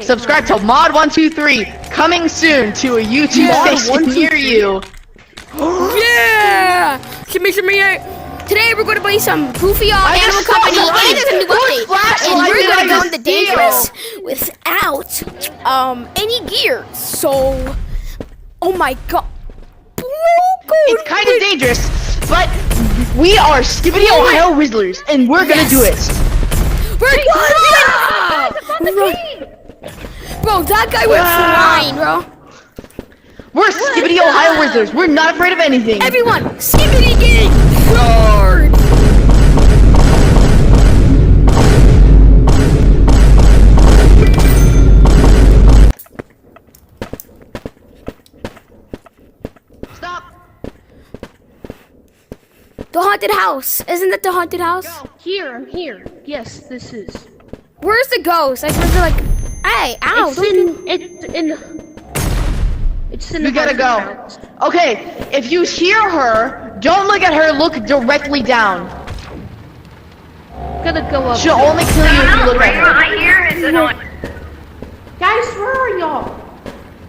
Subscribe to Mod123, coming soon to a YouTube station near you. Yeah! Shimmy, shimmy, today we're going to play some Goofy on Animal Company, and there's a new update. And we're going to go in the dangerous without any gear. So, oh my god. It's kind of dangerous, but we are Skibidi Ohio Rizzlers, and we're gonna do it. Bro, that guy went flying, bro. We're Skibidi Ohio Rizzlers. We're not afraid of anything. Everyone, Skibidi gang, roar! Stop. The haunted house. Isn't that the haunted house? Here, I'm here. Yes, this is. Where's the ghost? I was like, hey, ow. It's in You the gotta go. house. Okay, if you hear her, don't look at her, look directly down. Gotta go up. She'll only kill you if you look at her. Right here is annoying. Guys, where are y'all?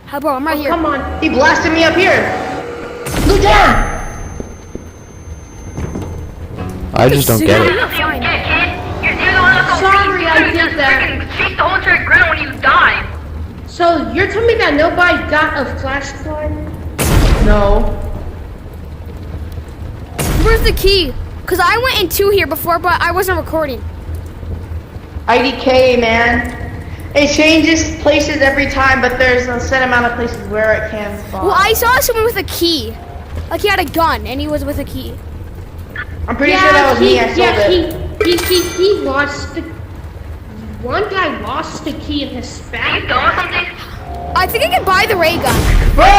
Hi, bro, I'm right here. Come on. He blasted me up here. Look down. I just don't get it. You're the one that's Sorry, I did that. Chase the whole entire ground when you die. So you're telling me that nobody got a flashlight? No. Where's the key? Because I went in two here before, but I wasn't recording. IDK, man. It changes places every time, but there's a set amount of places where it can spawn. Well, I saw someone with a key. Like he had a gun, and he was with a key. I'm pretty sure that was me. I sold it. He lost the. One guy lost the key in his Are bag. you done with something? I think I can buy the ray gun. Bro,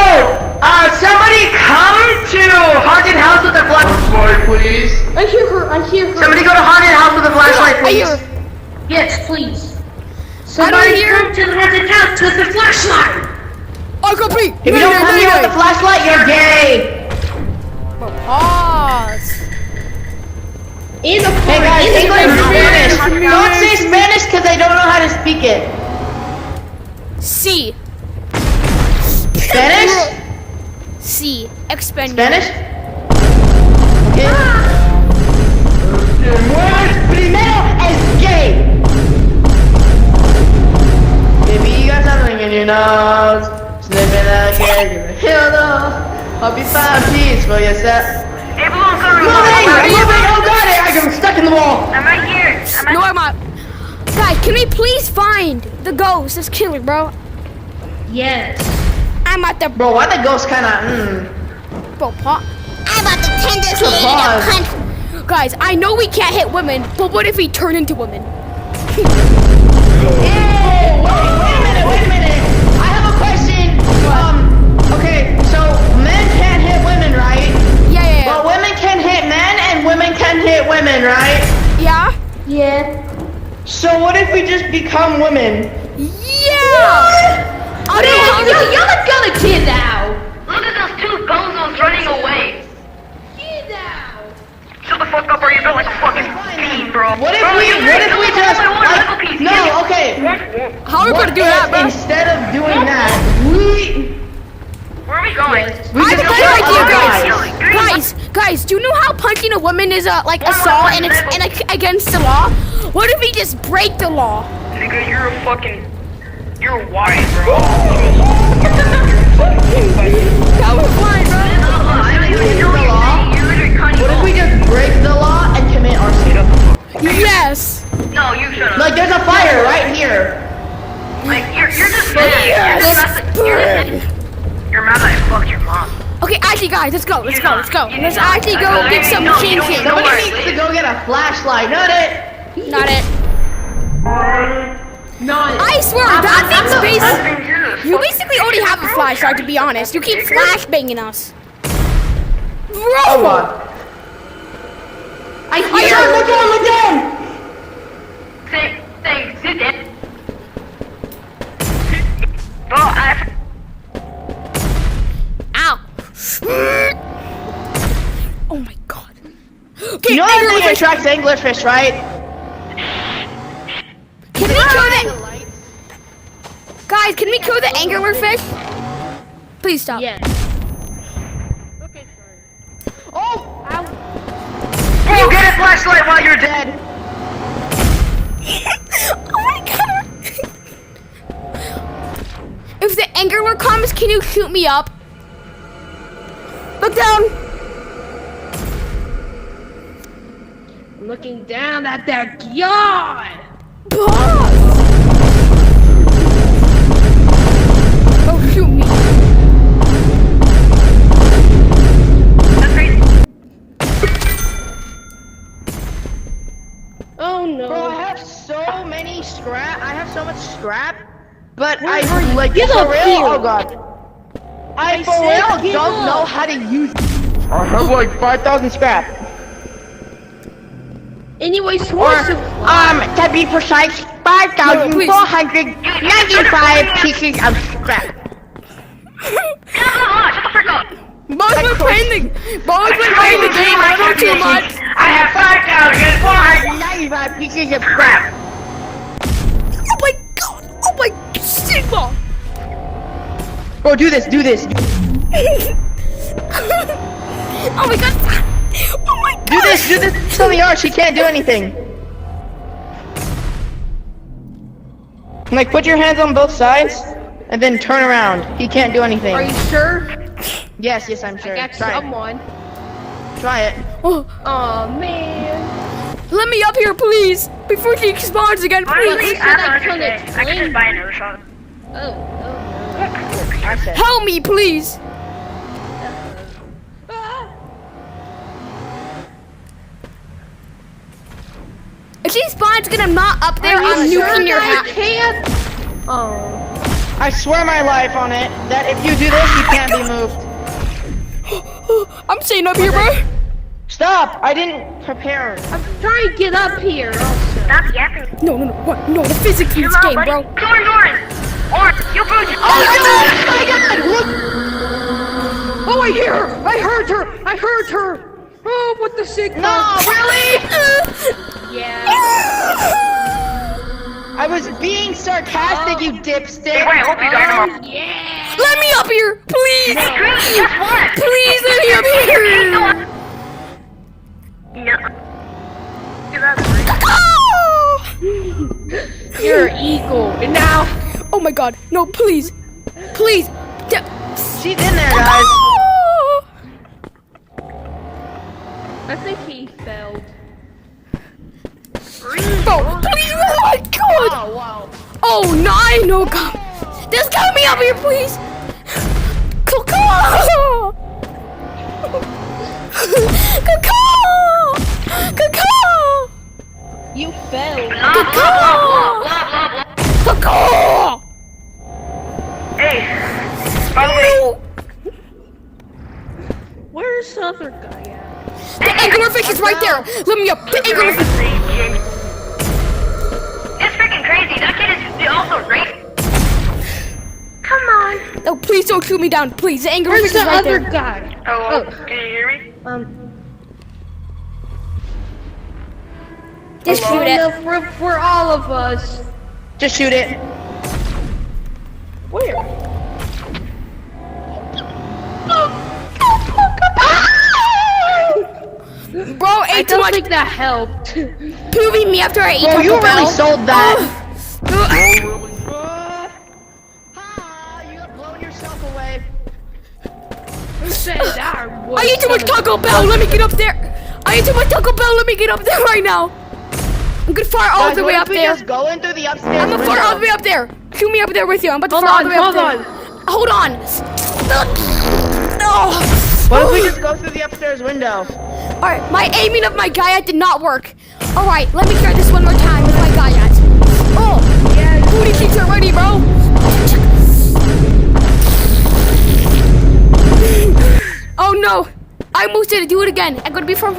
somebody come to Haunted House with a flashlight, please. I hear her. Somebody go to Haunted House with a flashlight, I hear please. her. Yes, please. I don't Somebody hear. come to the haunted house with the flashlight. I copy. If you don't come here with a flashlight, you're gay. Pause. In the Hey guys, English, Spanish. Don't say Spanish because I don't know how to speak it. C. Spanish? C. Expend. Spanish? Okay. Primero es gay. Baby, you got something in your nose. Sniffing again, you're a hero. Hope you find peace for yourself. Hey, Balloon, come Moving! Oh god, I'm stuck in the wall. I'm right here. No, I'm not. Guys, can we please find the ghost? This killer, bro. Yes. I'm at the Bro, why the ghost kinda, bro. I'm at the tenders Pause. Guys, I know we can't hit women, but what if we turn into women? Hey, wait a minute. I have a question. Okay, so men can't hit women, right? Yeah. But women can hit men and women can hit women, right? Yeah? Yeah. So what if we just become women? Yeah! Y'all gotta get out. Look at those two bozos running away. Get out. Shut the fuck up or you're built like a fucking fiend, bro. What if Bro, we you just only one like, level piece. no, okay. How are we What gonna do if that, bro? instead of doing that, Where are we going? we I have a just better kill idea, other guys. Guys, do you know how punching a woman is like assault and it's against the law? What if we just break the law? Nigga, you're white, bro. That was fine, bro. What if we just break the law and commit ourselves? Yes. No, you shut up. Like there's a fire right here. Like, you're just mad. You're mad that I fucked your mom. Okay, actually, guys, let's go. Let's You're not. actually go get some No, you chin don't. chin. No. Somebody worry, needs to go get a flashlight, not it. Not it. No. I swear, that thing's basically. You You basically already have a flashlight, to be honest. You keep flashbanging us. Come Bro! on. I Look hear down, look down, look down. Thanks, sit down. Bro, I... Ow! Oh my god. Okay, You know that anglerfish. thing attracts anglerfish, right? Can we kill that? Guys, can we kill the anglerfish? Please stop. Yes. Okay, sorry. Oh! Ow. Oh, get a flashlight while you're dead. Oh my god! If the angler comes, can you shoot me up? Look down! I'm looking down at that yawn. Boss! Oh, shoot me. That's crazy. Oh no. Bro, I have so many scrap. I have so much scrap, but Where are you? I like Get for up real. here. Oh god, I for said real get don't up. know how to use. I have like 5,000 scrap. Anyway, Or source of to be precise, 5,495 pieces of scrap. Shut the frick up. Bo's been playing the game a little too much. I have 5,495 pieces of scrap. Oh my god! Oh my Sigma! Bro, do this. Oh my god! Oh my god! Do this. Tell me, she can't do anything. Like, put your hands on both sides, and then turn around. He can't do anything. Are you sure? Yes, I'm sure. I got Try someone. it. Try it. Oh, Oh man. let me up here, please, before she spawns again, please. Honestly, I don't understand. I could just buy another shot. Oh. I said. Help me, please. If she spawns again, I'm not up there. I'm nuking your I house. can't. Oh. I swear my life on it that if you do this, you can't be moved. I'm staying up here, bro. Stop! I didn't prepare. I'm trying to get up here. Also. Stop yapping. No, what? No, the physics in this Come on, game, buddy. bro. Come on, Doran. Or you boost. Oh my god! Look! Oh, I hear her. I heard her. Oh, what the signal? No, really? Yeah. I was being sarcastic, you dipstick. Hey, wait, I hope you dynamo. Yeah. Let me up here, please. Green, just one. Please let me up here. No. Get out of the way. Oh! You're an eagle. And now. Oh my god, no, please. Please. She's in there, guys. Oh! I think he failed. Bro, please, oh my god. Oh, wow. Oh, no, I know, God. Just get me up here, please. Coco! Coco! You failed. Coco! Hey, by the way, Where's the other guy at? The anglerfish is right there. Let me up. The anglerfish. it's freaking crazy. That kid is also raped. Come on. No, please don't shoot me down. Please, the anglerfish Where's is the right other there. guy? Oh, can you hear me? Just shoot it. No, for all of us. Just shoot it. Where? Bro, I ate too don't much. think that helped. Poovy me after I ate Bro, Taco you really Bell. sold that. You have blown yourself away. Who said that? I ate too much Taco Bell. Let me get up there. I ate too much Taco Bell. Let me get up there right now. I'm gonna fire all Guys, the what way if up we there. just go in through the upstairs I'm gonna fire all the way window? up there. Shoot me up there with you. I'm about to Hold fire all on, the way up hold there. Hold on. Oh. What if we just go through the upstairs window? Alright, my aiming of my Gaiat did not work. Alright, let me try this one more time with my Gaiat. Oh, yeah, booty cheeks are ready, bro. Oh no, I almost did it. Do it again. I'm gonna be far.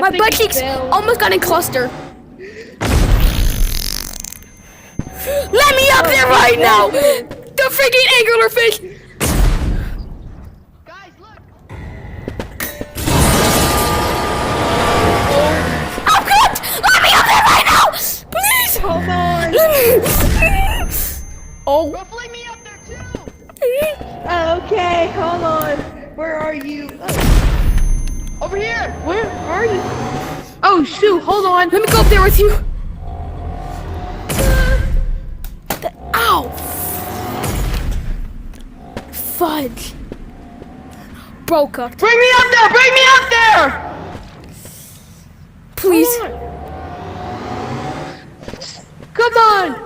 My butt cheeks almost got in cluster. Let me up there right now. The freaking anglerfish. Guys, look. I'm cooked! Let me up there right now! Please! Okay, hold on. Where are you? Over here. Where are you? Oh shoot, hold on. Let me go up there with you. Ow! Fudge. Bro cooked. Bring me up there. Bring me up there. Please. Come on.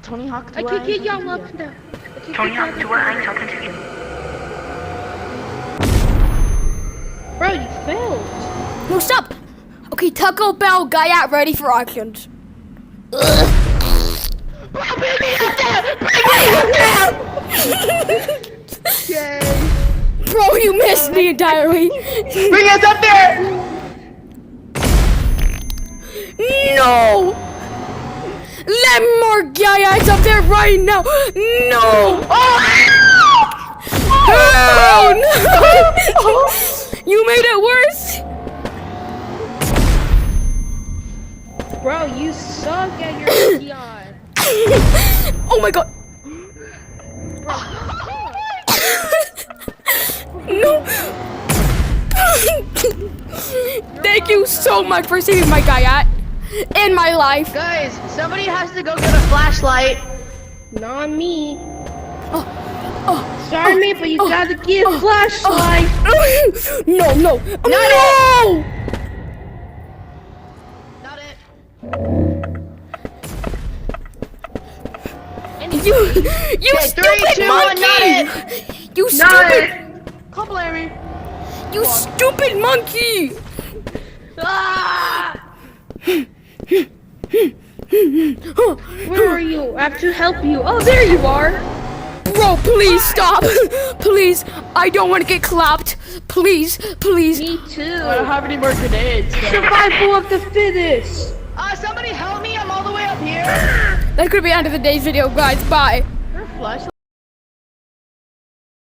Tony Hawk. I can't get y'all up now. Tony Hawk, du I'm talking to you. Bro, you failed. No, stop. Okay, Taco Bell guy out ready for auctions. Yay. Bro, you missed me entirely. Bring us up there. No. Let more guys up there right now. No. Oh no. You made it worse. Bro, you suck at your Pokemon. Oh my god. No. Thank you so much for saving my guy in my life. Guys, somebody has to go get a flashlight. Not me. Sorry, mate, but you gotta get a flashlight. No, no, no. Not it. You Okay, stupid 3, 2, 1, monkey! not it. You Not stupid! it. Come blame me. You stupid monkey! Ah! Where are you? I have to help you. Oh, there you are. Bro, please stop! Please, I don't want to get clapped. Please, please. Me I don't too. have any more grenades. So. Survival of the fittest. Somebody help me! I'm all the way up here. That could be the end of the day's video, guys. Bye. Her flashlight.